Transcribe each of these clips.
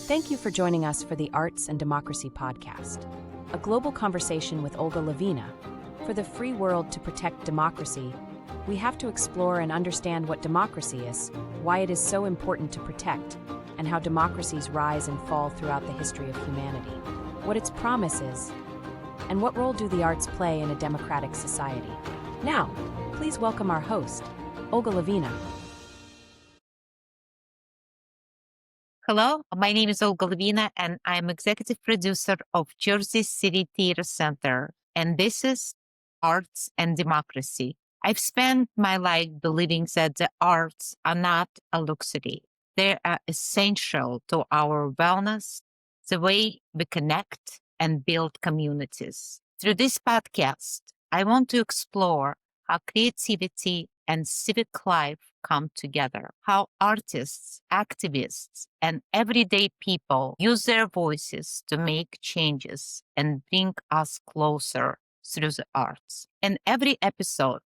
Thank you for joining us for the Arts and Democracy podcast, a global conversation with Olga Levina. For the free world to protect democracy, we have to explore and understand what democracy is, why it is so important to protect, and how democracies rise and fall throughout the history of humanity, what its promise is, and what role do the arts play in a democratic society. Now, please welcome our host, Olga Levina. Hello, my name is Olga Levina, and I'm executive producer of Jersey City Theater Center, and this is Arts and Democracy. I've spent my life believing that the arts are not a luxury. They are essential to our wellness, the way we connect and build communities. Through this podcast, I want to explore how creativity and civic life come together, how artists, activists, and everyday people use their voices to make changes and bring us closer through the arts. In every episode,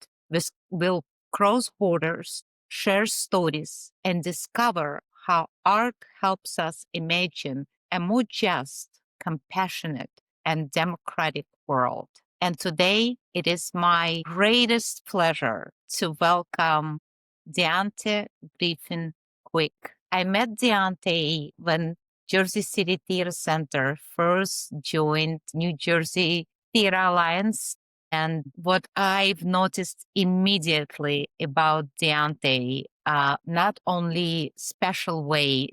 we'll cross borders, share stories, and discover how art helps us imagine a more just, compassionate, and democratic world. And today, it is my greatest pleasure to welcome Deonté Griffin-Quick. I met Deonté when Jersey City Theater Center first joined New Jersey Theater Alliance. And what I've noticed immediately about Deonté, not only special way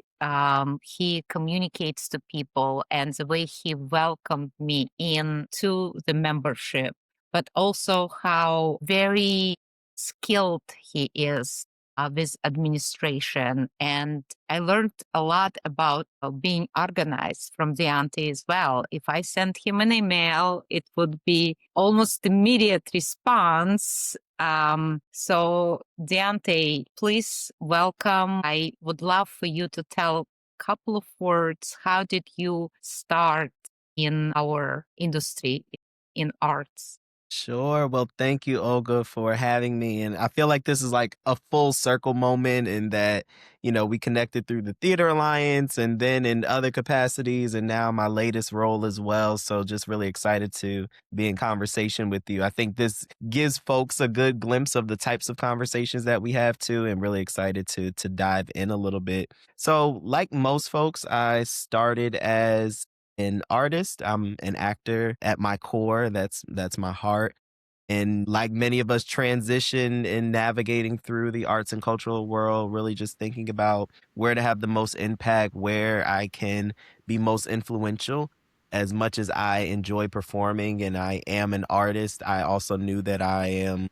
he communicates to people and the way he welcomed me into the membership, but also how very skilled he is with administration. And I learned a lot about being organized from Deonté as well. If I sent him an email, it would be almost immediate response. So Deonté, please welcome. I would love for you to tell a couple of words. How did you start in our industry in arts? Sure. Well, thank you, Olga, for having me. And I feel like this is like a full circle moment in that, we connected through the Theater Alliance and then in other capacities and now my latest role as well. So just really excited to be in conversation with you. I think this gives folks a good glimpse of the types of conversations that we have too, and really excited to dive in a little bit. So like most folks, I started as an artist. I'm an actor at my core. That's my heart. And like many of us transition in navigating through the arts and cultural world, really just thinking about where to have the most impact, where I can be most influential. As much as I enjoy performing and I am an artist, I also knew that I am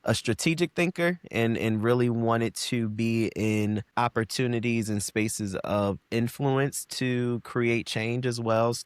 a strategic thinker and really wanted to be in opportunities and spaces of influence to create change as well.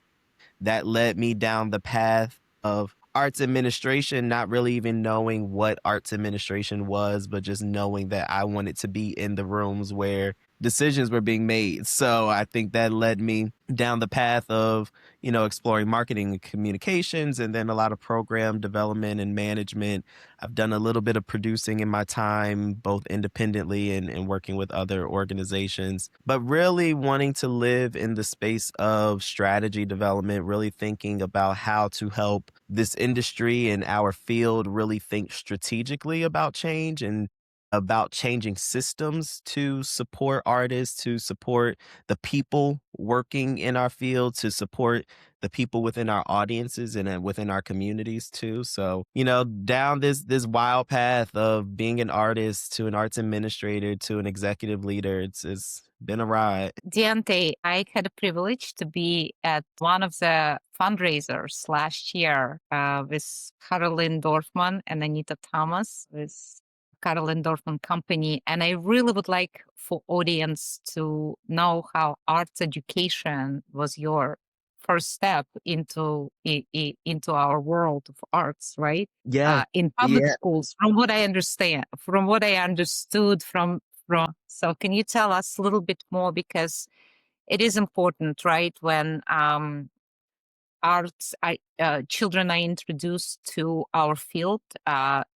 That led me down the path of arts administration, not really even knowing what arts administration was, but just knowing that I wanted to be in the rooms where decisions were being made. So I think that led me down the path of, exploring marketing and communications, and then a lot of program development and management. I've done a little bit of producing in my time, both independently and working with other organizations, but really wanting to live in the space of strategy development, really thinking about how to help this industry and our field really think strategically about change and about changing systems to support artists, to support the people working in our field, to support the people within our audiences and within our communities too. So, down this wild path of being an artist to an arts administrator to an executive leader, it's been a ride. Deonté, I had a privilege to be at one of the fundraisers last year with Caroline Dorfman and Anita Thomas with Caroline Dorfman Company. And I really would like for audience to know how arts education was your first step into our world of arts, right? Yeah. In public schools, from what I understand, from what I understood from. So can you tell us a little bit more, because it is important, right? When children are introduced to our field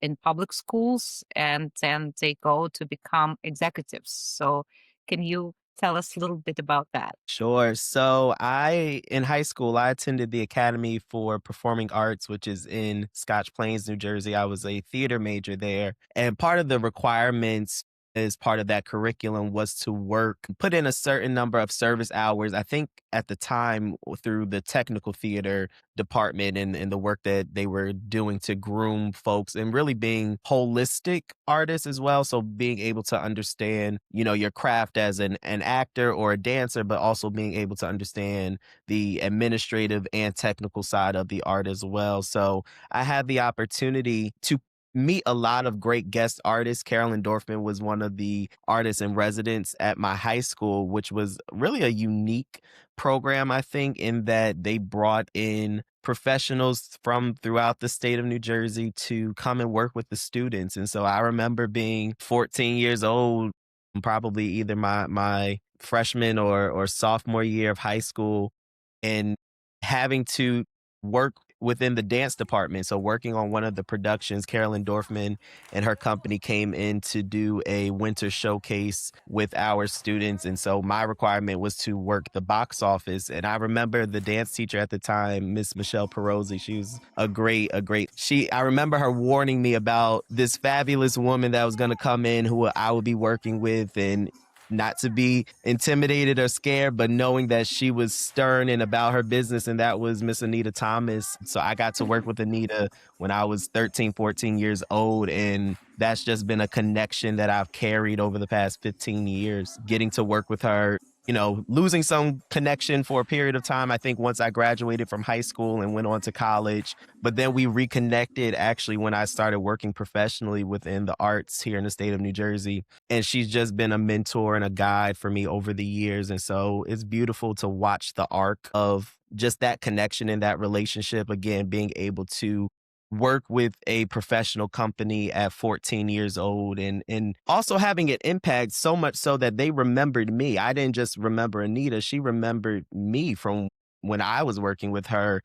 in public schools, and then they go to become executives. So can you tell us a little bit about that? Sure. So in high school, I attended the Academy for Performing Arts, which is in Scotch Plains, New Jersey. I was a theater major there. And part of the requirements as part of that curriculum was to put in a certain number of service hours. I think at the time through the technical theater department and the work that they were doing to groom folks and really being holistic artists as well. So being able to understand, your craft as an actor or a dancer, but also being able to understand the administrative and technical side of the art as well. So I had the opportunity to meet a lot of great guest artists. Carolyn Dorfman was one of the artists in residence at my high school, which was really a unique program, I think, in that they brought in professionals from throughout the state of New Jersey to come and work with the students. And so I remember being 14 years old, probably either my freshman or sophomore year of high school, and having to work within the dance department. So working on one of the productions, Carolyn Dorfman and her company came in to do a winter showcase with our students. And so my requirement was to work the box office. And I remember the dance teacher at the time, Miss Michelle Perozzi. She was I remember her warning me about this fabulous woman that was going to come in who I would be working with, and not to be intimidated or scared, but knowing that she was stern and about her business, and that was Miss Anita Thomas. So I got to work with Anita when I was 13, 14 years old, and that's just been a connection that I've carried over the past 15 years, getting to work with her. Losing some connection for a period of time, I think, once I graduated from high school and went on to college. But then we reconnected actually when I started working professionally within the arts here in the state of New Jersey. And she's just been a mentor and a guide for me over the years. And so it's beautiful to watch the arc of just that connection and that relationship. Again, being able to work with a professional company at 14 years old and also having an impact so much so that they remembered me. I didn't just remember Anita. She remembered me from when I was working with her,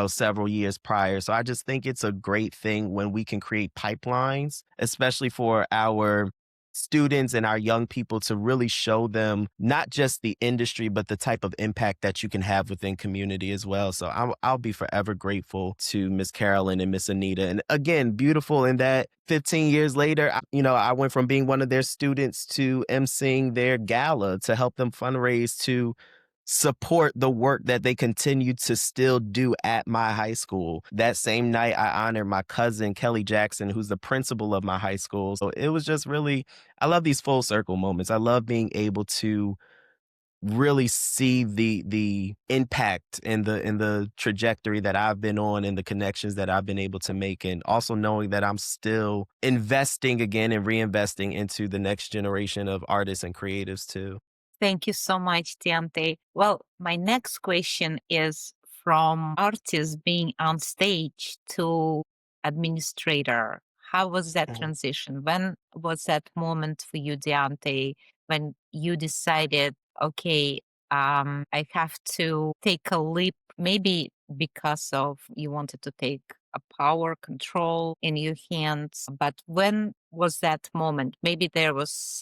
several years prior. So I just think it's a great thing when we can create pipelines, especially for our students and our young people, to really show them not just the industry, but the type of impact that you can have within community as well. So I'll be forever grateful to Miss Carolyn and Miss Anita. And again, beautiful in that 15 years later, I went from being one of their students to emceeing their gala to help them fundraise to support the work that they continue to still do at my high school. That same night, I honored my cousin, Kelly Jackson, who's the principal of my high school. So it was just really, I love these full circle moments. I love being able to really see the impact and the trajectory that I've been on and the connections that I've been able to make, and also knowing that I'm still investing again and reinvesting into the next generation of artists and creatives too. Thank you so much, Deonté. Well, my next question is from artist being on stage to administrator. How was that transition? When was that moment for you, Deonté, when you decided, okay, I have to take a leap, maybe because of you wanted to take a power control in your hands, but when was that moment? Maybe there was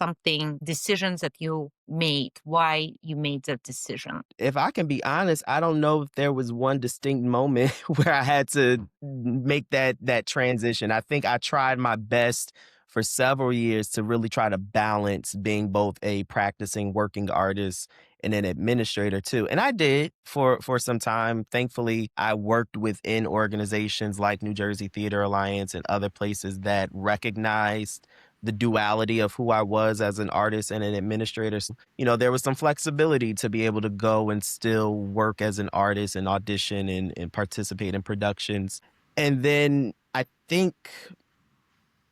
decisions that you made, why you made that decision. If I can be honest, I don't know if there was one distinct moment where I had to make that transition. I think I tried my best for several years to really try to balance being both a practicing working artist and an administrator too. And I did for some time. Thankfully, I worked within organizations like New Jersey Theater Alliance and other places that recognized the duality of who I was as an artist and an administrator. There was some flexibility to be able to go and still work as an artist and audition and participate in productions. And then I think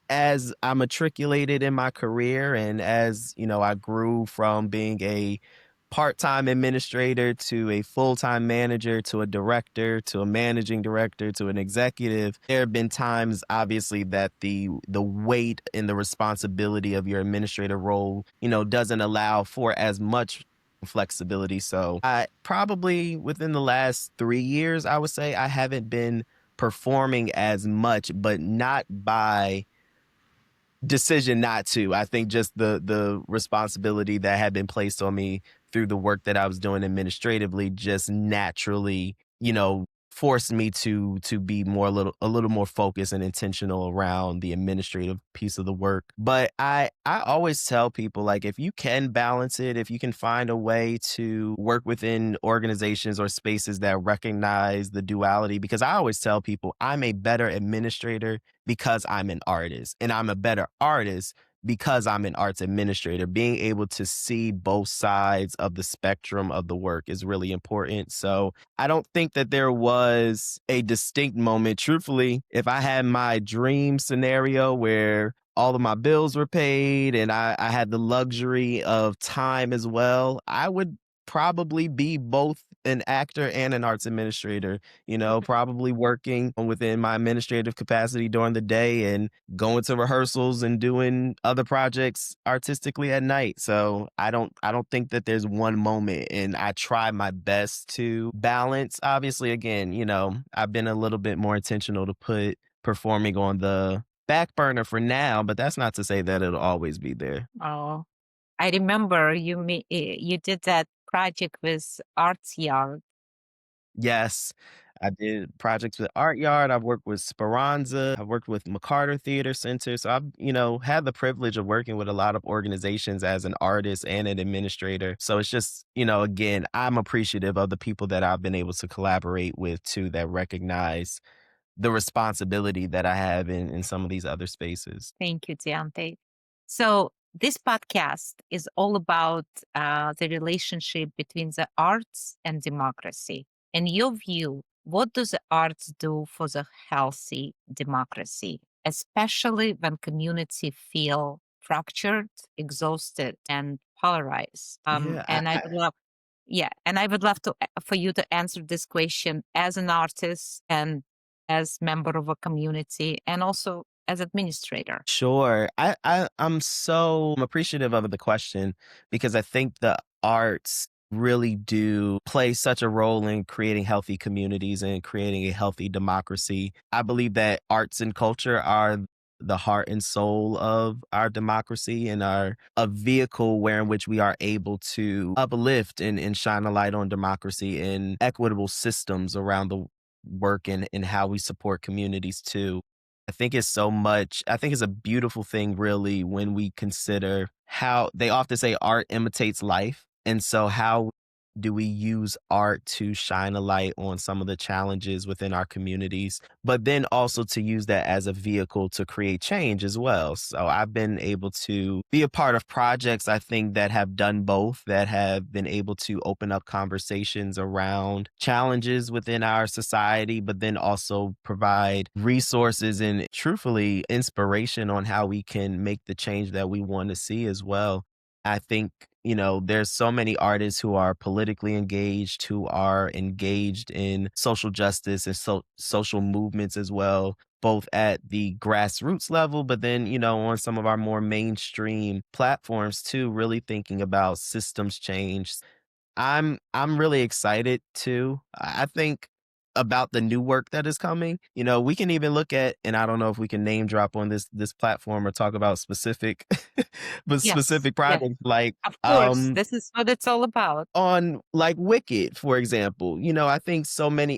as I matriculated in my career and as, I grew from being a part-time administrator to a full-time manager to a director to a managing director to an executive, there have been times obviously that the weight and the responsibility of your administrator role, doesn't allow for as much flexibility. So I probably within the last 3 years, I would say I haven't been performing as much, but not by decision not to. I think just the responsibility that had been placed on me through the work that I was doing administratively just naturally, forced me to be a little more focused and intentional around the administrative piece of the work. But I always tell people, like, if you can balance it, if you can find a way to work within organizations or spaces that recognize the duality, because I always tell people I'm a better administrator because I'm an artist, and I'm a better artist because I'm an arts administrator. Being able to see both sides of the spectrum of the work is really important. So I don't think that there was a distinct moment. Truthfully, if I had my dream scenario where all of my bills were paid and I had the luxury of time as well, I would probably be both an actor and an arts administrator, probably working within my administrative capacity during the day and going to rehearsals and doing other projects artistically at night. So I don't think that there's one moment, and I try my best to balance. Obviously, again, I've been a little bit more intentional to put performing on the back burner for now, but that's not to say that it'll always be there. Oh, I remember you did that project with Arts Yard. Yes, I did projects with Art Yard. I've worked with Speranza. I've worked with McCarter Theater Center. So I've, had the privilege of working with a lot of organizations as an artist and an administrator. So it's just, again, I'm appreciative of the people that I've been able to collaborate with too, that recognize the responsibility that I have in some of these other spaces. Thank you, Deonté. So this podcast is all about the relationship between the arts and democracy. In your view, what do the arts do for the healthy democracy, especially when communities feel fractured, exhausted, and polarized? Yeah, And I would love, yeah, and I would love for you to answer this question as an artist and as member of a community, and also as administrator. sure. I'm appreciative of the question because I think the arts really do play such a role in creating healthy communities and creating a healthy democracy. I believe that arts and culture are the heart and soul of our democracy and are a vehicle where in which we are able to uplift and shine a light on democracy and equitable systems around the work and how we support communities too. I think it's a beautiful thing, really, when we consider how they often say art imitates life. And so, how do we use art to shine a light on some of the challenges within our communities, but then also to use that as a vehicle to create change as well? So, I've been able to be a part of projects, I think, that have done both, that have been able to open up conversations around challenges within our society, but then also provide resources and truthfully inspiration on how we can make the change that we want to see as well. I think, there's so many artists who are politically engaged, who are engaged in social justice and social movements as well, both at the grassroots level, but then, on some of our more mainstream platforms too, really thinking about systems change. I'm really excited too. I think about the new work that is coming. We can even look at, and I don't know if we can name drop on this platform or talk about specific but Yes, specific yes, projects like of course. um This is what it's all about. on like Wicked, for example. I think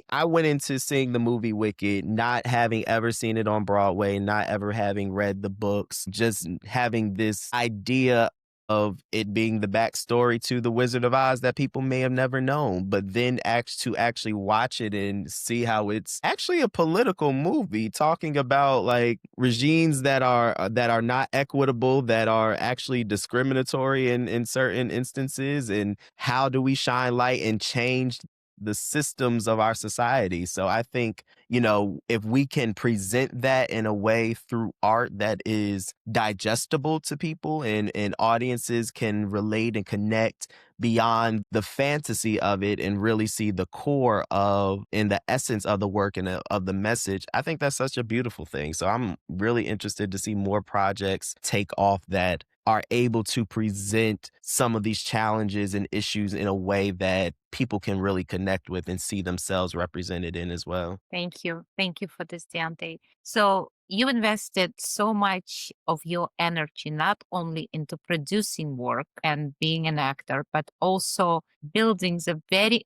I went into seeing the movie Wicked, not having ever seen it on Broadway, not ever having read the books, just having this idea of it being the backstory to the Wizard of Oz that people may have never known, but then actually watch it and see how it's actually a political movie talking about like regimes that are not equitable, that are actually discriminatory in certain instances, and how do we shine light and change the systems of our society. So I think, if we can present that in a way through art that is digestible to people and audiences can relate and connect beyond the fantasy of it and really see the core of and the essence of the work and of the message, I think that's such a beautiful thing. So I'm really interested to see more projects take off that are able to present some of these challenges and issues in a way that people can really connect with and see themselves represented in as well. Thank you. Thank you for this, Deonté. So you invested so much of your energy not only into producing work and being an actor, but also building the very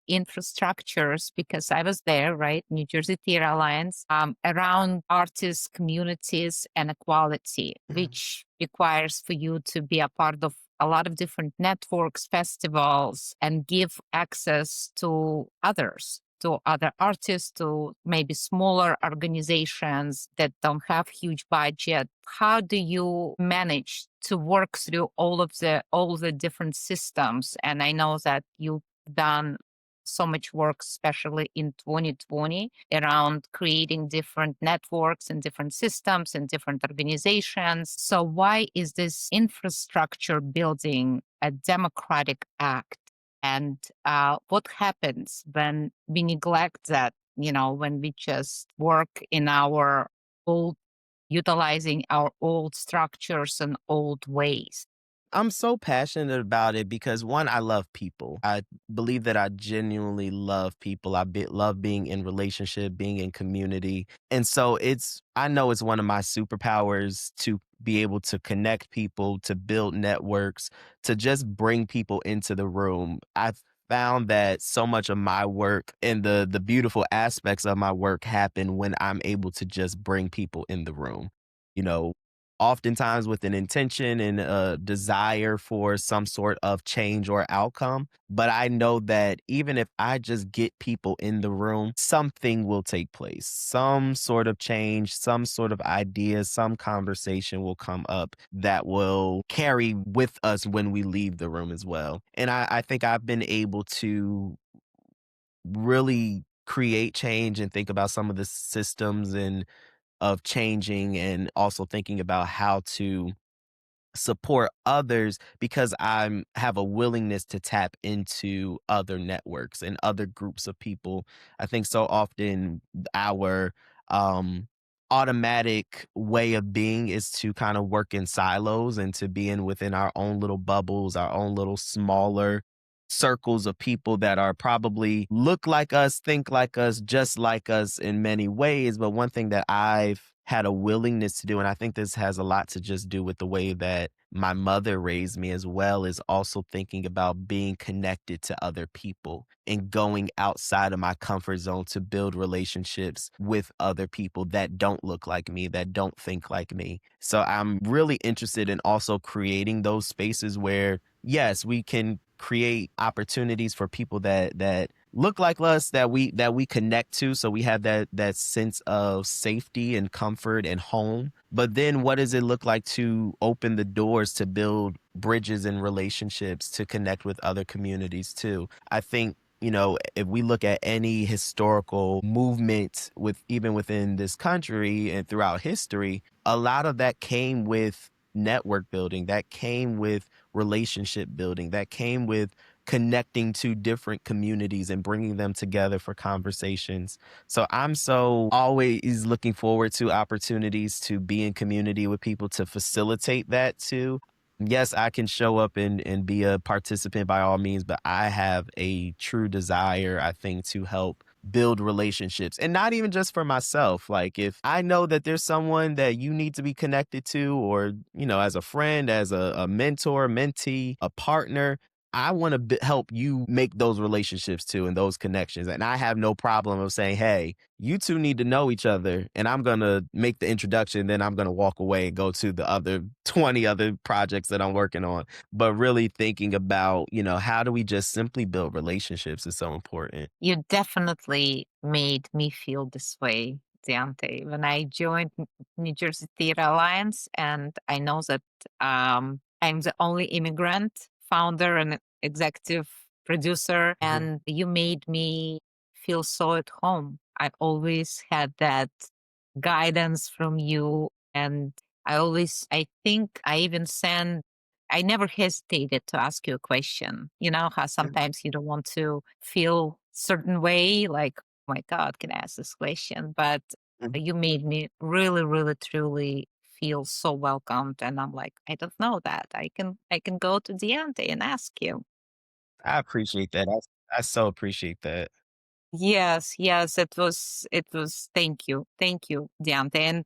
infrastructures, because I was there, right? New Jersey Theater Alliance, around artists, communities, and equality, Mhm. which requires for you to be a part of a lot of different networks, festivals, and give access to others, to other artists, to maybe smaller organizations that don't have huge budget. How do you manage to work through all the different systems? And I know that you've done so much work, especially in 2020, around creating different networks and different systems and different organizations. So why is this infrastructure building a democratic act? And what happens when we neglect that, when we just work in our old, utilizing our old structures and old ways? I'm so passionate about it because one, I love people. I believe that I genuinely love people. Love being in relationship, being in community. And so I know it's one of my superpowers to be able to connect people, to build networks, to just bring people into the room. I've found that so much of my work and the beautiful aspects of my work happen when I'm able to just bring people in the room. You know, oftentimes with an intention and a desire for some sort of change or outcome. But I know that even if I just get people in the room, something will take place. Some sort of change, some sort of idea, some conversation will come up that will carry with us when we leave the room as well. And I think I've been able to really create change and think about some of the systems and of changing and also thinking about how to support others because I'm have a willingness to tap into other networks and other groups of people. I think so often our um automatic way of being is to kind of work in silos and to be in within our own little bubbles, our own little smaller circles of people that are probably look like us, think like us, just like us in many ways. But one thing that I've had a willingness to do, and I think this has a lot to just do with the way that my mother raised me as well, is also thinking about being connected to other people and going outside of my comfort zone to build relationships with other people that don't look like me, that don't think like me. So I'm really interested in also creating those spaces where yes, we can create opportunities for people that look like us that we connect to so we have that sense of safety and comfort and home. But then what does it look like to open the doors to build bridges and relationships to connect with other communities too? I think if we look at any historical movement with even within this country and throughout history, a lot of that came with network building, that came with relationship building, that came with connecting to different communities and bringing them together for conversations. So I'm so always looking forward to opportunities to be in community with people to facilitate that too. Yes, I can show up and be a participant by all means, but I have a true desire, I think, to help build relationships and not even just for myself. Like if I know that there's someone that you need to be connected to, or, as a friend, as a mentor, mentee, a partner, I want to help you make those relationships too and those connections. And I have no problem of saying, hey, you two need to know each other. And I'm going to make the introduction. Then I'm going to walk away and go to the other 20 other projects that I'm working on. But really thinking about, how do we just simply build relationships is so important. You definitely made me feel this way, Deontay, when I joined New Jersey Theater Alliance, and I know that I'm the only immigrant founder and executive producer, Mhm. and you made me feel so at home. I always had that guidance from you, and I think I even sent, I never hesitated to ask you a question. You know how sometimes you don't want to feel certain way, like, oh my God, can I ask this question? But Mhm. you made me really, really, truly feel so welcomed. And I'm like, I don't know that. I can go to Deontay and ask you. I appreciate that. I so appreciate that. Yes, it was, thank you, Deonté. And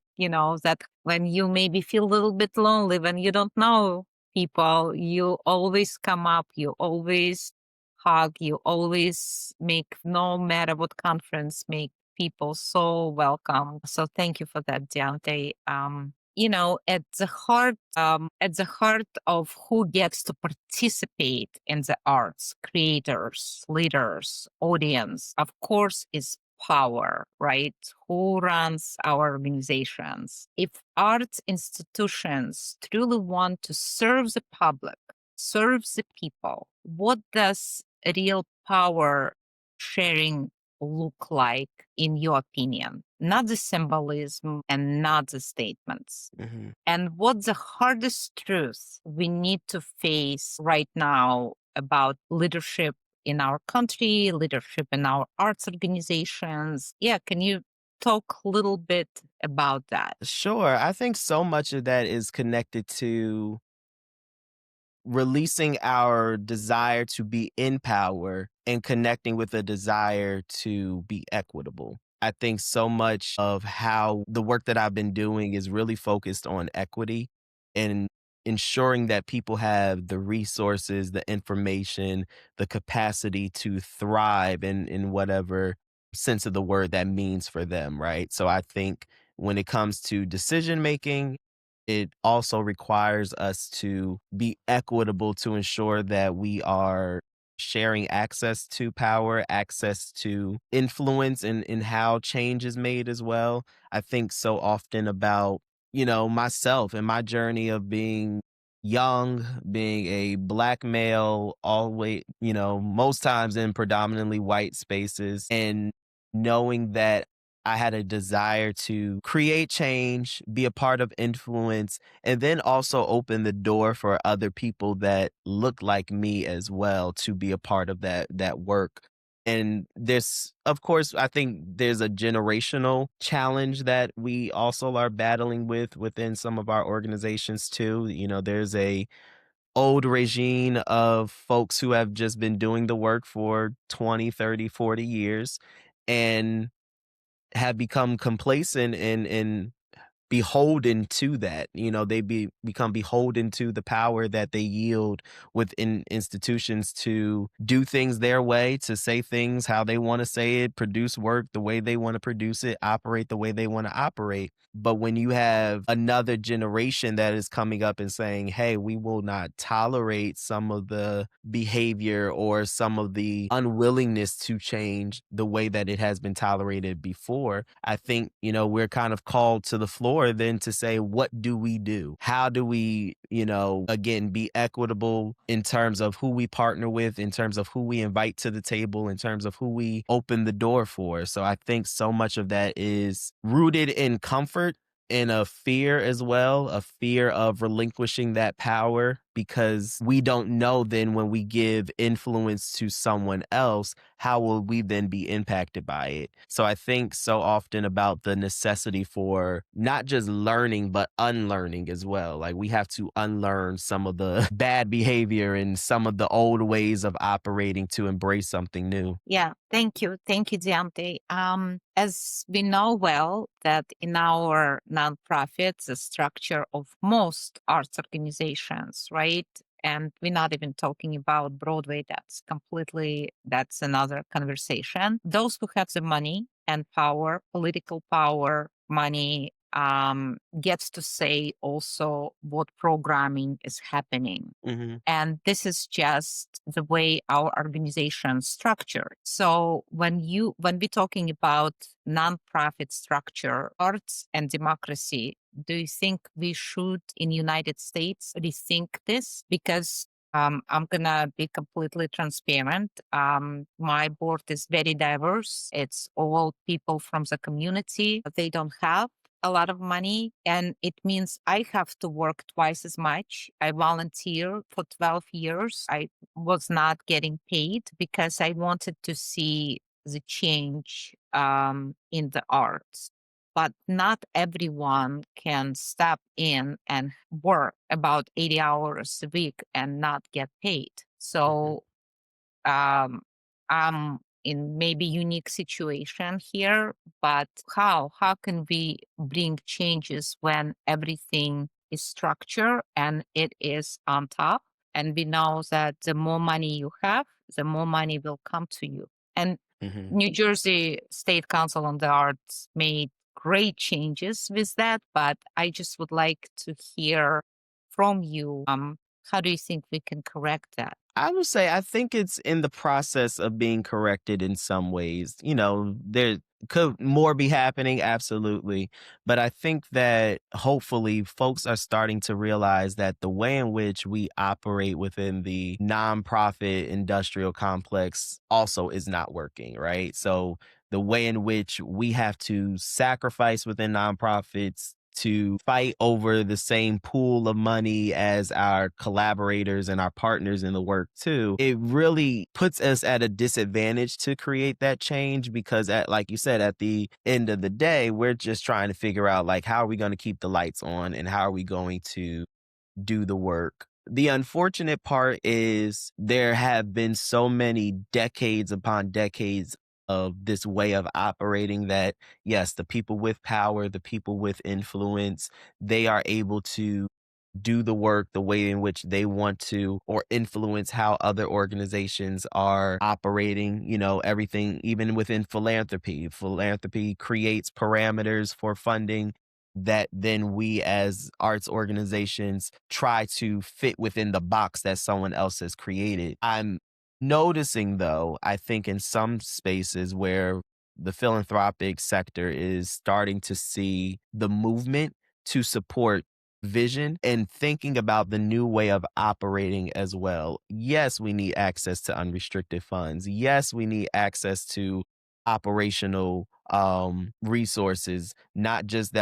that when you maybe feel a little bit lonely, when you don't know people, you always come up, you always hug, you always make, no matter what conference, make people so welcome. So thank you for that, Deonté. At the heart of who gets to participate in the arts, creators, leaders, audience, of course, is power, right? Who runs our organizations? If arts institutions truly want to serve the public, serve the people, what does real power sharing look like, in your opinion? Not the symbolism and not the statements. Mhm. And what's the hardest truth we need to face right now about leadership in our country, leadership in our arts organizations? Yeah, can you talk a little bit about that? Sure. I think so much of that is connected to releasing our desire to be in power and connecting with a desire to be equitable. I think so much of how the work that I've been doing is really focused on equity and ensuring that people have the resources, the information, the capacity to thrive in whatever sense of the word that means for them, right? So I think when it comes to decision making, it also requires us to be equitable to ensure that we are sharing access to power, access to influence in how change is made as well. I think so often about, myself and my journey of being young, being a black male, always, most times in predominantly white spaces, and knowing that I had a desire to create change, be a part of influence, and then also open the door for other people that look like me as well to be a part of that work. And there's, of course, I think there's a generational challenge that we also are battling with within some of our organizations too. There's a old regime of folks who have just been doing the work for 20, 30, 40 years and have become complacent and beholden to that. They become beholden to the power that they yield within institutions to do things their way, to say things how they want to say it, produce work the way they want to produce it, operate the way they want to operate. But when you have another generation that is coming up and saying, hey, we will not tolerate some of the behavior or some of the unwillingness to change the way that it has been tolerated before, I think, we're kind of called to the floor then to say, what do we do? How do we, again, be equitable in terms of who we partner with, in terms of who we invite to the table, in terms of who we open the door for? So I think so much of that is rooted in comfort and a fear as well, a fear of relinquishing that power, because we don't know then when we give influence to someone else, how will we then be impacted by it? So I think so often about the necessity for not just learning, but unlearning as well. Like we have to unlearn some of the bad behavior and some of the old ways of operating to embrace something new. Yeah, thank you, Deonté. As we know well that in our nonprofits, the structure of most arts organizations, right? And we're not even talking about Broadway. That's another conversation. Those who have the money and power, political power, money, gets to say also what programming is happening. Hmm. And this is just the way our organization structured. So when we're talking about nonprofit structure, arts and democracy, do you think we should in United States rethink this? Because I'm gonna be completely transparent. My board is very diverse. It's all people from the community. They don't have a lot of money, and it means I have to work twice as much. I volunteer for 12 years. I was not getting paid because I wanted to see the change in the arts. But not everyone can step in and work about 80 hours a week and not get paid. So um, I'm in maybe unique situation here, but how can we bring changes when everything is structured and it is on top? And we know that the more money you have, the more money will come to you. And Hmm. New Jersey State Council on the Arts made great changes with that, but I just would like to hear from you. How do you think we can correct that? I would say I think it's in the process of being corrected in some ways. You know, there could more be happening, absolutely. But I think that hopefully folks are starting to realize that the way in which we operate within the nonprofit industrial complex also is not working, right? So the way in which we have to sacrifice within nonprofits to fight over the same pool of money as our collaborators and our partners in the work too, it really puts us at a disadvantage to create that change because at, like you said, at the end of the day, we're just trying to figure out like how are we going to keep the lights on and how are we going to do the work. The unfortunate part is there have been so many decades upon decades of this way of operating that, yes, the people with power, the people with influence, they are able to do the work the way in which they want to or influence how other organizations are operating. You know, everything, even within philanthropy. Philanthropy creates parameters for funding that then we as arts organizations try to fit within the box that someone else has created. I'm noticing though, I think in some spaces where the philanthropic sector is starting to see the movement to support vision and thinking about the new way of operating as well. Yes, we need access to unrestricted funds. Yes, we need access to operational resources, not just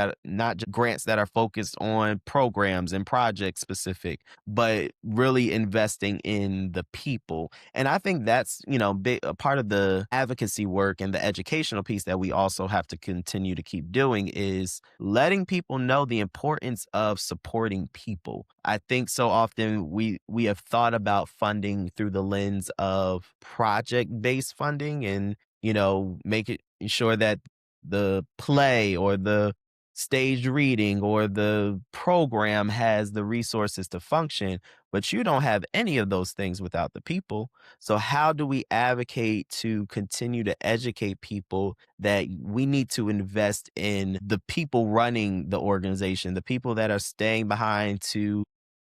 grants that are focused on programs and project specific, but really investing in the people. And I think that's, you know, a part of the advocacy work and the educational piece that we also have to continue to keep doing is letting people know the importance of supporting people. I think so often we have thought about funding through the lens of project-based funding and, you know, make it sure that the play or the staged reading or the program has the resources to function, but you don't have any of those things without the people. So, how do we advocate to continue to educate people that we need to invest in the people running the organization, the people that are staying behind to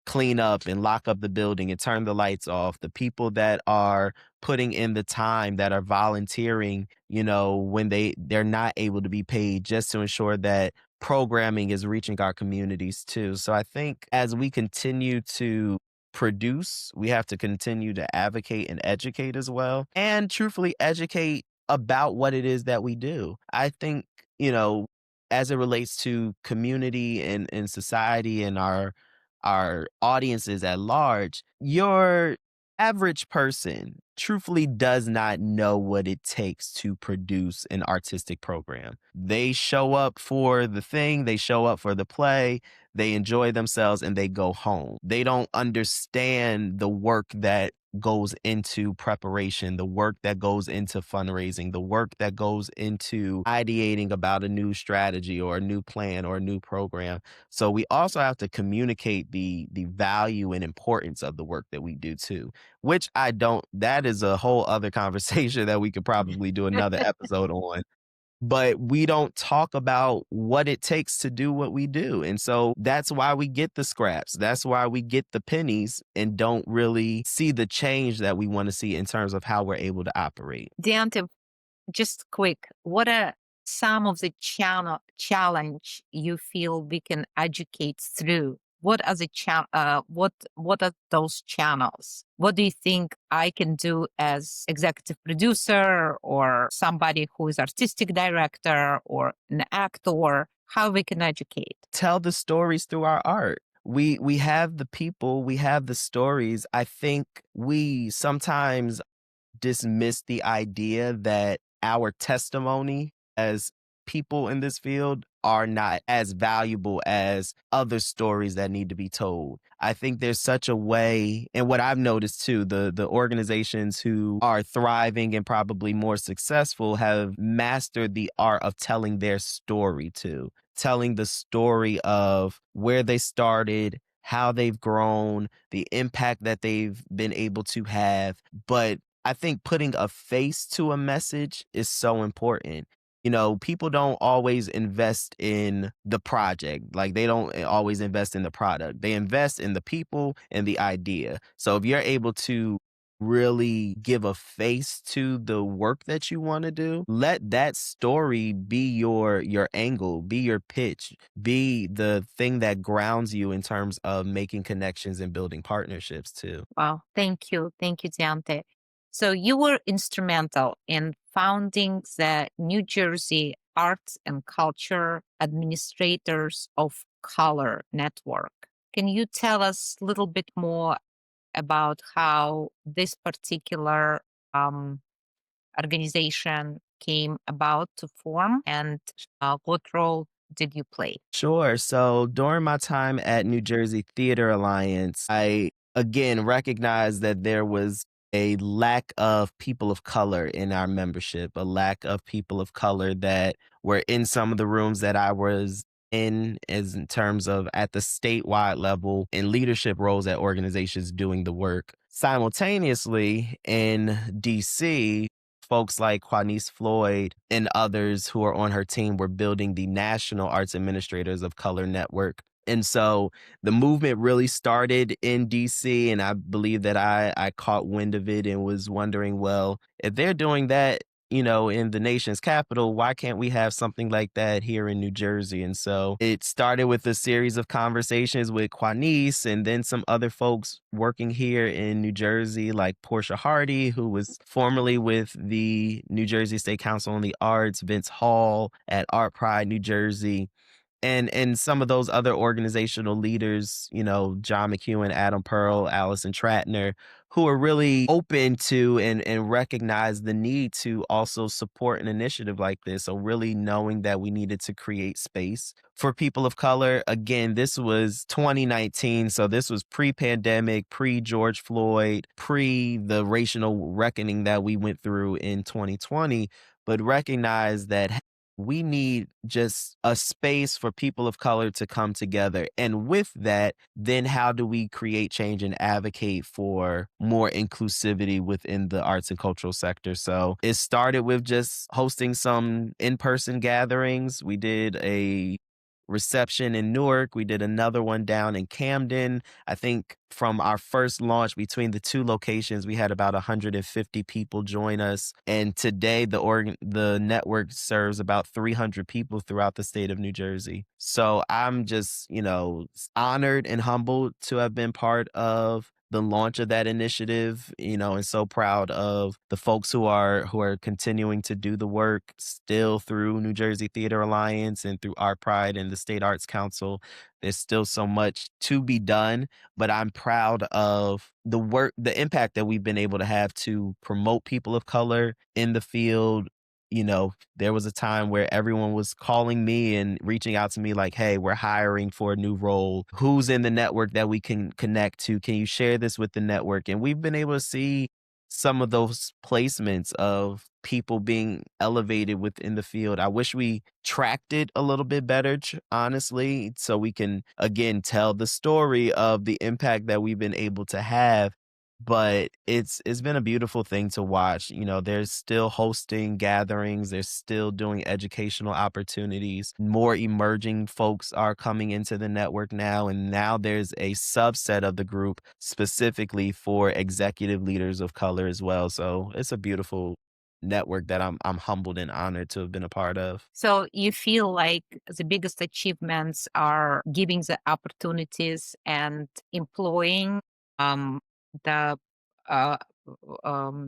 clean up and lock up the building and turn the lights off, the people that are putting in the time, that are volunteering, you know, when they're not able to be paid just to ensure that programming is reaching our communities too. So I think as we continue to produce, we have to continue to advocate and educate as well, and truthfully educate about what it is that we do. I think, you know, as it relates to community and society and our audiences at large, your average person truthfully does not know what it takes to produce an artistic program. They show up for the thing, they show up for the play, they enjoy themselves, and they go home. They don't understand the work that goes into preparation, the work that goes into fundraising, the work that goes into ideating about a new strategy or a new plan or a new program. So we also have to communicate the value and importance of the work that we do too, which I don't that is a whole other conversation that we could probably do another episode on. But we don't talk about what it takes to do what we do. And so that's why we get the scraps. That's why we get the pennies and don't really see the change that we want to see in terms of how we're able to operate. Deonté, just quick, what are some of the challenge you feel we can educate through? What are the what are those channels? What do you think I can do as executive producer or somebody who is artistic director or an actor? How we can educate? Tell the stories through our art. We have the people, we have the stories. I think we sometimes dismiss the idea that our testimony as people in this field are not as valuable as other stories that need to be told. I think there's such a way, and what I've noticed too, the organizations who are thriving and probably more successful have mastered the art of telling their story too. Telling the story of where they started, how they've grown, the impact that they've been able to have. But I think putting a face to a message is so important. People don't always invest in the project. Like they don't always invest in the product. They invest in the people and the idea. So if you're able to really give a face to the work that you want to do, let that story be your angle, be your pitch, be the thing that grounds you in terms of making connections and building partnerships too. Wow. Thank you. Thank you, Deonté. So you were instrumental in founding the New Jersey Arts and Culture Administrators of Color Network. Can you tell us a little bit more about how this particular organization came about to form, and what role did you play? Sure. So during my time at New Jersey Theater Alliance, I again recognized that there was a lack of people of color in our membership, a lack of people of color that were in some of the rooms that I was in, as in terms of at the statewide level in leadership roles at organizations doing the work. Simultaneously in DC, folks like Quanice Floyd and others who are on her team were building the National Arts Administrators of Color Network. And so the movement really started in DC, and I believe that I caught wind of it and was wondering, well, if they're doing that, in the nation's capital, why can't we have something like that here in New Jersey? And so it started with a series of conversations with Quanice and then some other folks working here in New Jersey, like Portia Hardy, who was formerly with the New Jersey State Council on the Arts, Vince Hall at Art Pride, New Jersey, and some of those other organizational leaders, John McEwen, Adam Pearl, Allison Tratner, who are really open to and recognize the need to also support an initiative like this. So really knowing that we needed to create space for people of color. Again, this was 2019. So this was pre-pandemic, pre-George Floyd, pre the racial reckoning that we went through in 2020, but recognize that we need just a space for people of color to come together. And with that, then how do we create change and advocate for more inclusivity within the arts and cultural sector? So it started with just hosting some in-person gatherings. We did a reception in Newark. We did another one down in Camden. I think from our first launch between the two locations, we had about 150 people join us. And today the network serves about 300 people throughout the state of New Jersey. So I'm just, honored and humbled to have been part of the launch of that initiative, and so proud of the folks who are continuing to do the work still through New Jersey Theater Alliance and through Art Pride and the State Arts Council. There's still so much to be done, but I'm proud of the work, the impact that we've been able to have to promote people of color in the field. There was a time where everyone was calling me and reaching out to me like, hey, we're hiring for a new role. Who's in the network that we can connect to? Can you share this with the network? And we've been able to see some of those placements of people being elevated within the field. I wish we tracked it a little bit better, honestly, so we can, again, tell the story of the impact that we've been able to have. But it's been a beautiful thing to watch. There's still hosting gatherings. There's still doing educational opportunities. More emerging folks are coming into the network now. And now there's a subset of the group specifically for executive leaders of color as well. So it's a beautiful network that I'm humbled and honored to have been a part of. So you feel like the biggest achievements are giving the opportunities and employing the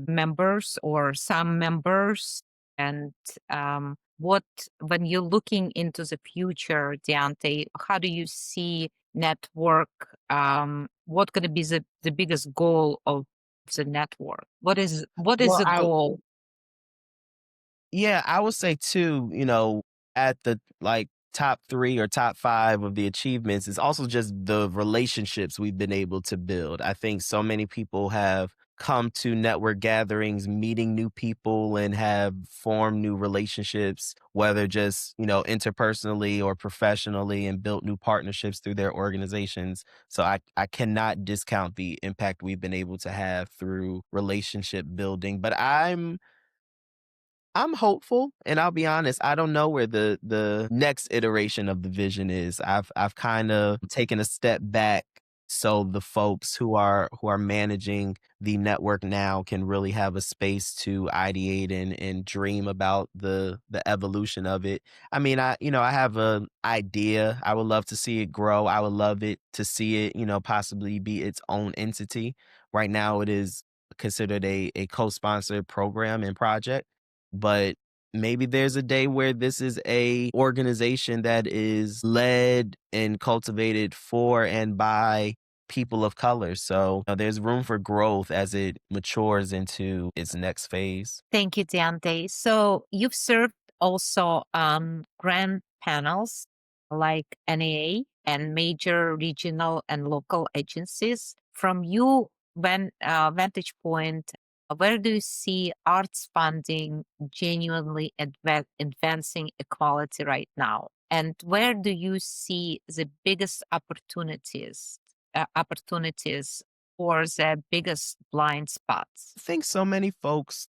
members or some members, and when you're looking into the future, Deonté, how do you see network? What going to be the biggest goal of the network? What is Well, the goal? yeah, I would say too, at the like top 3 or top 5 of the achievements is also just the relationships we've been able to build. I think so many people have come to network gatherings, meeting new people and have formed new relationships, whether just, interpersonally or professionally, and built new partnerships through their organizations. So I cannot discount the impact we've been able to have through relationship building. But I'm hopeful, and I'll be honest, I don't know where the next iteration of the vision is. I've kind of taken a step back so the folks who are managing the network now can really have a space to ideate and dream about the evolution of it. I mean, I have an idea. I would love to see it grow. I would love it to see it, possibly be its own entity. Right now it is considered a co-sponsored program and project, but maybe there's a day where this is a organization that is led and cultivated for and by people of color. So there's room for growth as it matures into its next phase. Thank you, Deonté. So you've served also grant panels like NAA and major regional and local agencies. From you vantage point, where do you see arts funding genuinely advancing equality right now? And where do you see the biggest opportunities or the biggest blind spots? I think so many folks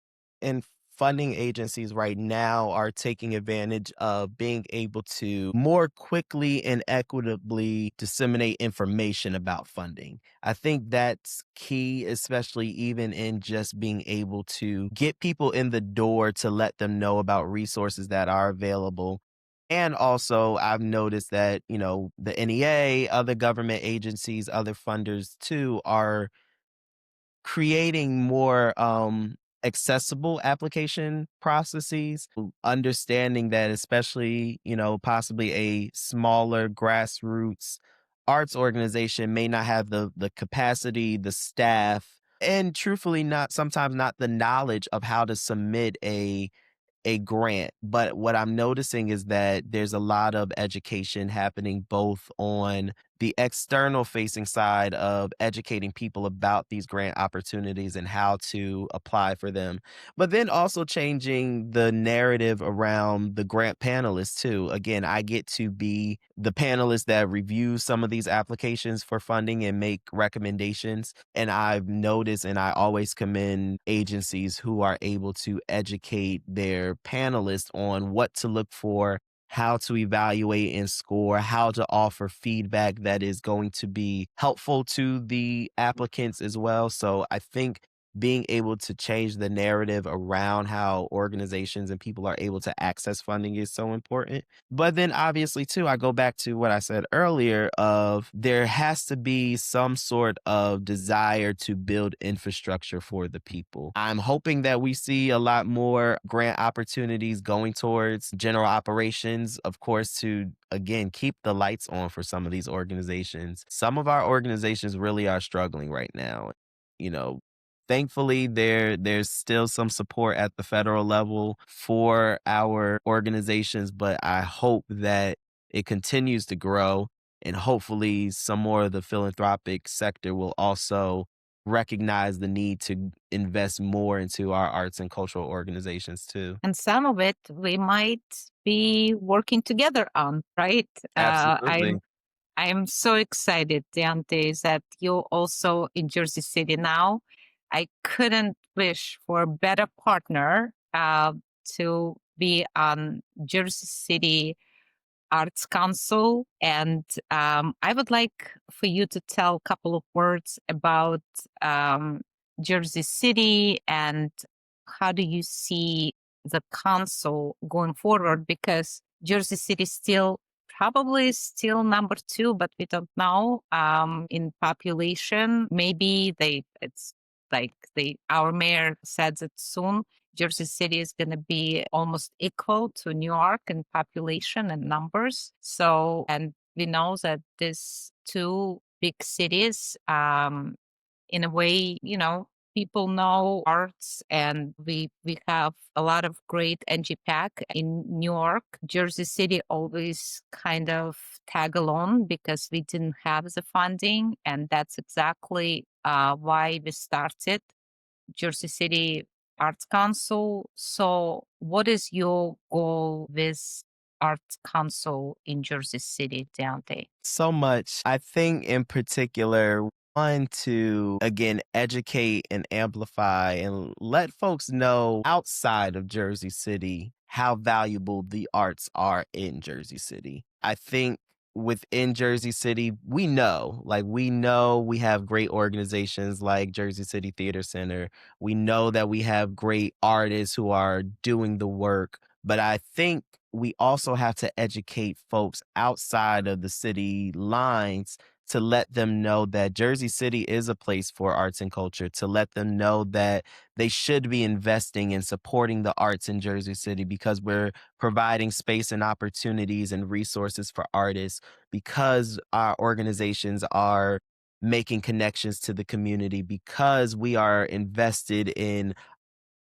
in funding agencies right now are taking advantage of being able to more quickly and equitably disseminate information about funding. I think that's key, especially even in just being able to get people in the door to let them know about resources that are available. And also, I've noticed that, the NEA, other government agencies, other funders too, are creating more accessible application processes, understanding that especially, possibly a smaller grassroots arts organization may not have the capacity, the staff, and truthfully not sometimes not the knowledge of how to submit a grant. But what I'm noticing is that there's a lot of education happening both on the external facing side of educating people about these grant opportunities and how to apply for them, but then also changing the narrative around the grant panelists too. Again, I get to be the panelist that reviews some of these applications for funding and make recommendations. And I've noticed, and I always commend agencies who are able to educate their panelists on what to look for, how to evaluate and score, how to offer feedback that is going to be helpful to the applicants as well. So I think being able to change the narrative around how organizations and people are able to access funding is so important. But then obviously too, I go back to what I said earlier of there has to be some sort of desire to build infrastructure for the people. I'm hoping that we see a lot more grant opportunities going towards general operations, of course, to again keep the lights on for some of these organizations. Some of our organizations really are struggling right now. You know, Thankfully, there's still some support at the federal level for our organizations, but I hope that it continues to grow, and hopefully some more of the philanthropic sector will also recognize the need to invest more into our arts and cultural organizations too. And some of it we might be working together on, right? Absolutely. I'm so excited, Deonté, that you're also in Jersey City now. I couldn't wish for a better partner to be on Jersey City Arts Council. And I would like for you to tell a couple of words about Jersey City and how do you see the council going forward? Because Jersey City still probably still number 2, but we don't know in population. Maybe it's like our mayor said that soon Jersey City is going to be almost equal to New York in population and numbers. So, and we know that these two big cities, in a way, people know arts, and we have a lot of great NGPAC in New York. Jersey City always kind of tag along because we didn't have the funding, and that's exactly why we started Jersey City Arts Council. So what is your goal with Arts Council in Jersey City, Deonté? So much. I think in particular, one, to again educate and amplify and let folks know outside of Jersey City how valuable the arts are in Jersey City. I think within Jersey City, we know we have great organizations like Jersey City Theater Center. We know that we have great artists who are doing the work, but I think we also have to educate folks outside of the city lines to let them know that Jersey City is a place for arts and culture, to let them know that they should be investing and supporting the arts in Jersey City because we're providing space and opportunities and resources for artists, because our organizations are making connections to the community, because we are invested in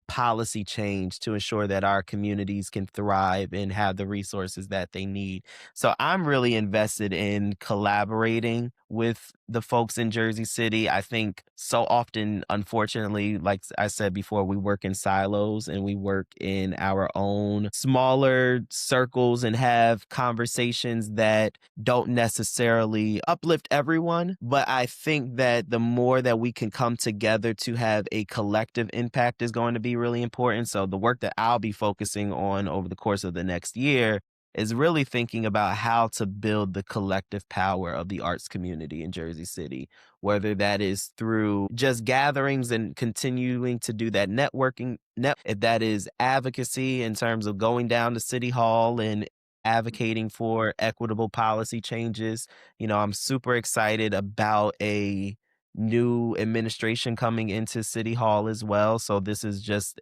policy change to ensure that our communities can thrive and have the resources that they need. So I'm really invested in collaborating with the folks in Jersey City. I think so often, unfortunately, like I said before, we work in silos and we work in our own smaller circles and have conversations that don't necessarily uplift everyone. But I think that the more that we can come together to have a collective impact is going to be really important. So the work that I'll be focusing on over the course of the next year is really thinking about how to build the collective power of the arts community in Jersey City, whether that is through just gatherings and continuing to do that networking, if that is advocacy in terms of going down to City Hall and advocating for equitable policy changes. I'm super excited about a new administration coming into City Hall as well. So this is just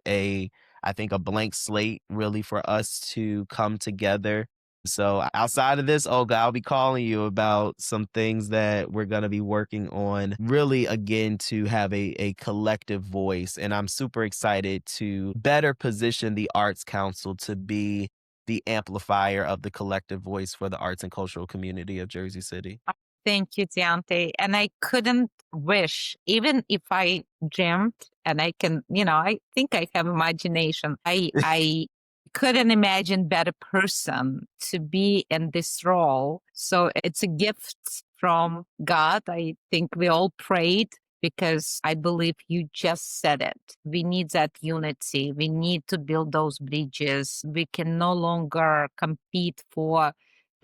I think a blank slate really for us to come together. So outside of this, Olga, I'll be calling you about some things that we're going to be working on, really, again, to have a collective voice. And I'm super excited to better position the Arts Council to be the amplifier of the collective voice for the arts and cultural community of Jersey City. Thank you, Deonté. And I couldn't wish, even if I dreamt, and I can, I think I have imagination. I couldn't imagine better person to be in this role. So it's a gift from God. I think we all prayed, because I believe you just said it. We need that unity. We need to build those bridges. We can no longer compete for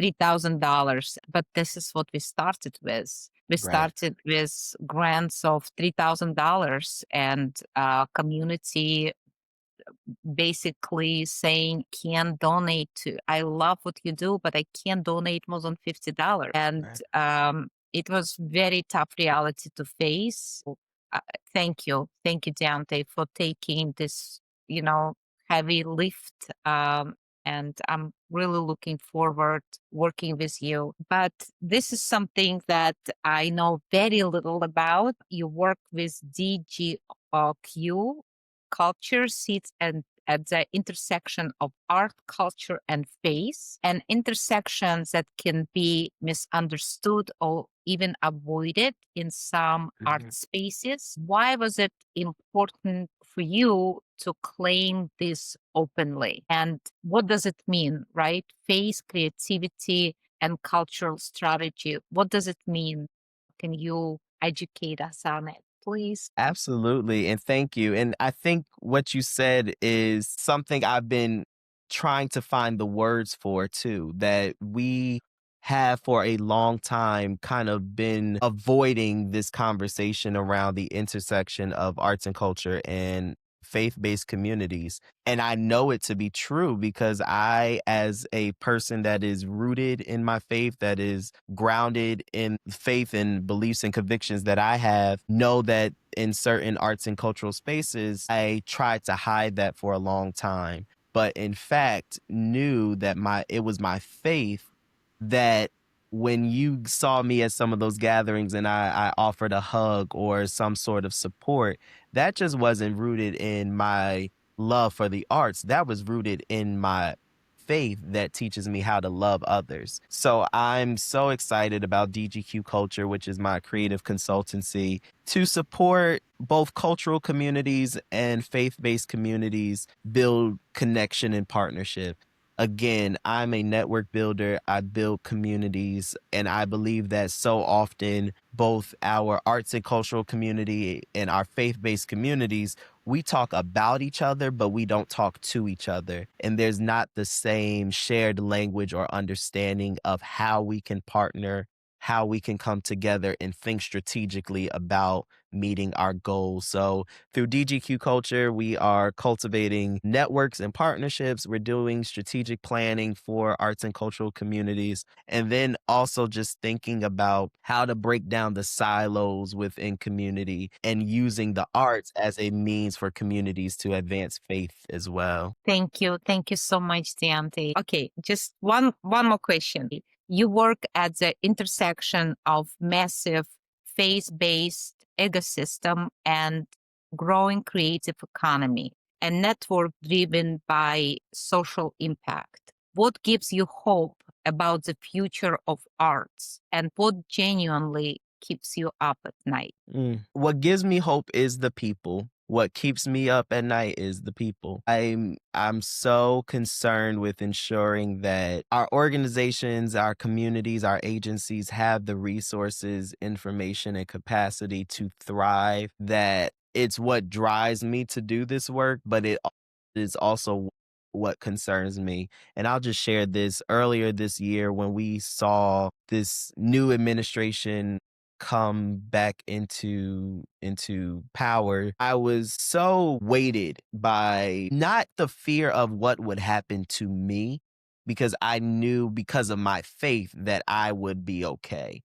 $3,000, but this is what we started with. We started with grants of $3,000 and community basically saying, can donate to, I love what you do, but I can't donate more than $50. And it was very tough reality to face. Thank you, Deonté, for taking this, heavy lift. And I'm really looking forward working with you. But this is something that I know very little about. You work with DGQ. Culture sits at the intersection of art, culture, and faith, and intersections that can be misunderstood or even avoided in some art spaces. Why was it important for you to claim this openly? And what does it mean, right? Faith, creativity, and cultural strategy. What does it mean? Can you educate us on it, please? Absolutely. And thank you. And I think what you said is something I've been trying to find the words for too, that we have for a long time kind of been avoiding this conversation around the intersection of arts and culture and faith-based communities. And I know it to be true because I, as a person that is rooted in my faith, that is grounded in faith and beliefs and convictions that I have, know that in certain arts and cultural spaces, I tried to hide that for a long time. But in fact, knew that it was my faith that when you saw me at some of those gatherings and I offered a hug or some sort of support, that just wasn't rooted in my love for the arts. That was rooted in my faith that teaches me how to love others. So I'm so excited about DGQ Culture, which is my creative consultancy, to support both cultural communities and faith-based communities build connection and partnership. Again, I'm a network builder. I build communities, and I believe that so often both our arts and cultural community and our faith-based communities, we talk about each other, but we don't talk to each other. And there's not the same shared language or understanding of how we can partner, how we can come together and think strategically about meeting our goals. So through DGQ Culture, we are cultivating networks and partnerships. We're doing strategic planning for arts and cultural communities. And then also just thinking about how to break down the silos within community and using the arts as a means for communities to advance faith as well. Thank you. Thank you so much, Deonté. Okay, just one more question. You work at the intersection of massive faith-based ecosystem and growing creative economy, a network driven by social impact. What gives you hope about the future of arts, and what genuinely keeps you up at night? What gives me hope is the people. What keeps me up at night is the people. I'm so concerned with ensuring that our organizations, our communities, our agencies have the resources, information, and capacity to thrive. That it's what drives me to do this work, but it is also what concerns me. And I'll just share this. Earlier this year, when we saw this new administration come back into power, I was so weighted by not the fear of what would happen to me, because I knew because of my faith that I would be okay.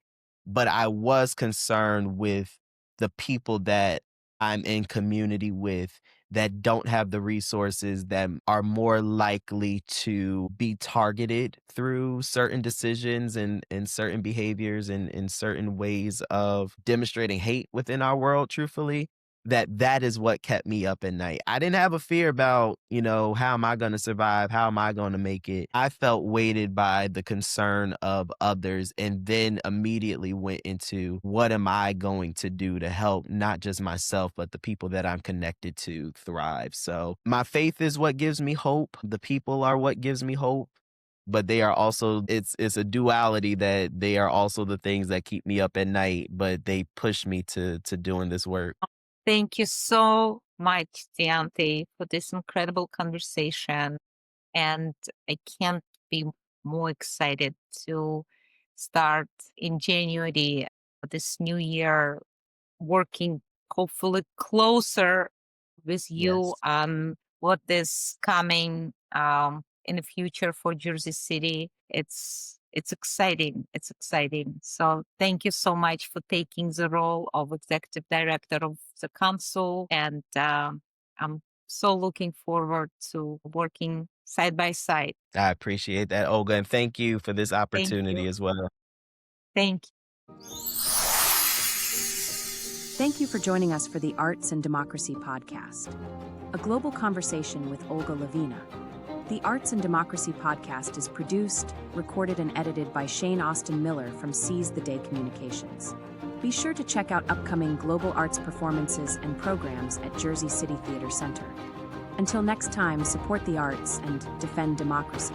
But I was concerned with the people that I'm in community with that don't have the resources, that are more likely to be targeted through certain decisions and certain behaviors and in certain ways of demonstrating hate within our world, truthfully. That is what kept me up at night. I didn't have a fear about, how am I going to survive? How am I going to make it? I felt weighted by the concern of others, and then immediately went into what am I going to do to help not just myself, but the people that I'm connected to thrive. So my faith is what gives me hope. The people are what gives me hope. But they are also, it's a duality, that they are also the things that keep me up at night, but they push me to doing this work. Thank you so much, Deonté, for this incredible conversation. And I can't be more excited to start in January this new year, working hopefully closer with you Yes. on what is coming in the future for Jersey City. It's exciting. It's exciting. So thank you so much for taking the role of executive director of the council, and I'm so looking forward to working side by side. I appreciate that, Olga, and thank you for this Thank opportunity you. as well. Thank you. Thank you for joining us for the Arts and Democracy podcast, a global conversation with Olga Levina. The Arts and Democracy podcast is produced, recorded, and edited by Shane Austin Miller from Seize the Day Communications. Be sure to check out upcoming global arts performances and programs at Jersey City Theater Center. Until next time, support the arts and defend democracy.